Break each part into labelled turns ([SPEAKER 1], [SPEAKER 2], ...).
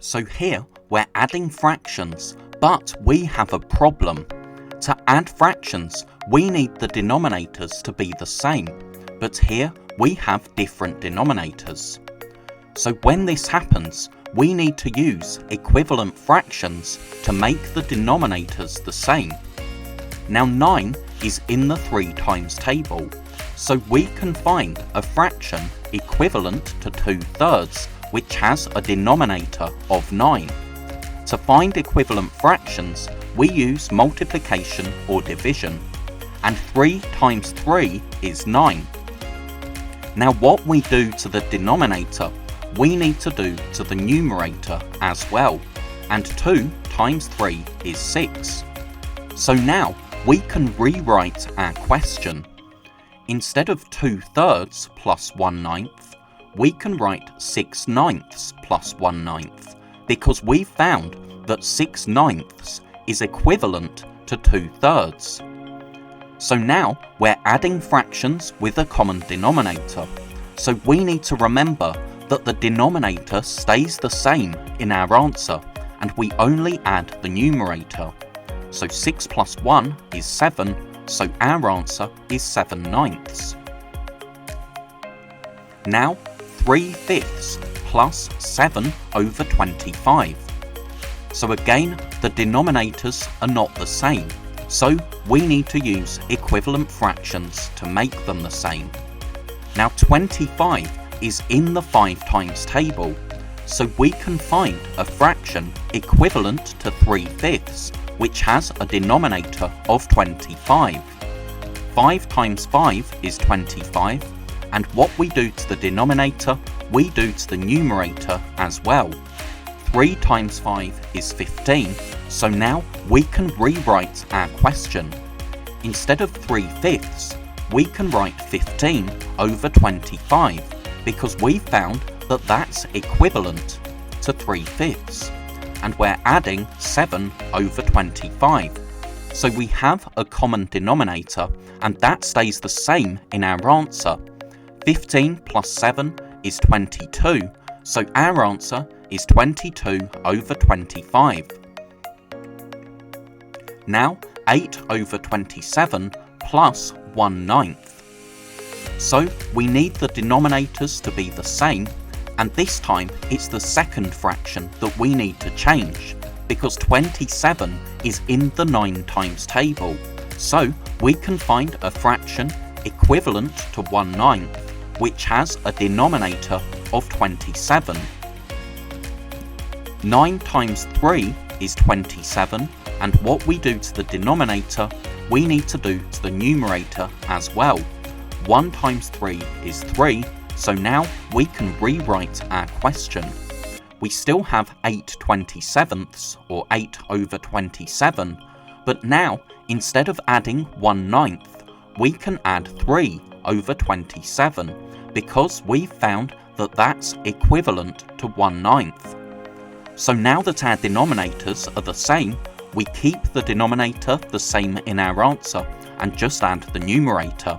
[SPEAKER 1] So here we're adding fractions, but we have a problem. To add fractions, we need the denominators to be the same, but here we have different denominators. So when this happens, we need to use equivalent fractions to make the denominators the same. Now 9 is in the 3 times table, so we can find a fraction equivalent to 2/3, which has a denominator of 9. To find equivalent fractions, we use multiplication or division, and 3 times 3 is 9. Now what we do to the denominator, we need to do to the numerator as well, and 2 times 3 is 6. So now we can rewrite our question. Instead of 2/3 plus 1/9, we can write 6/9 plus 1/9, because we found that 6/9 is equivalent to 2/3. So now we're adding fractions with a common denominator, so we need to remember that the denominator stays the same in our answer, and we only add the numerator. So 6 plus 1 is 7, so our answer is 7/9. Now 3/5 plus 7 over 25. So again, the denominators are not the same, so we need to use equivalent fractions to make them the same. Now 25 is in the 5 times table, so we can find a fraction equivalent to 3/5, which has a denominator of 25. 5 times 5 is 25, and what we do to the denominator, we do to the numerator as well. 3 times 5 is 15, so now we can rewrite our question. Instead of 3/5, we can write 15 over 25, because we found that that's equivalent to 3/5, and we're adding 7 over 25. So we have a common denominator, and that stays the same in our answer. 15 plus 7 is 22, so our answer is 22 over 25. Now 8 over 27 plus 1/9. So we need the denominators to be the same, and this time it's the second fraction that we need to change, because 27 is in the 9 times table, so we can find a fraction equivalent to 1/9, which has a denominator of 27. 9 times 3 is 27, and what we do to the denominator, we need to do to the numerator as well. 1 times 3 is 3, so now we can rewrite our question. We still have 8/27, or 8 over 27, but now instead of adding 1/9, we can add 3 over 27, because we found that that's equivalent to 1/9. So now that our denominators are the same, we keep the denominator the same in our answer and just add the numerator.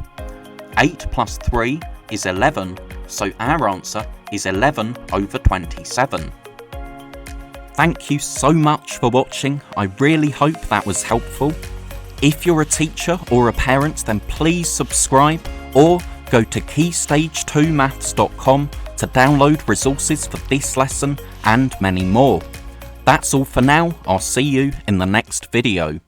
[SPEAKER 1] 8 plus 3 is 11, so our answer is 11 over 27. Thank you so much for watching. I really hope that was helpful. If you're a teacher or a parent, then please subscribe or go to keystage2maths.com to download resources for this lesson and many more. That's all for now. I'll see you in the next video.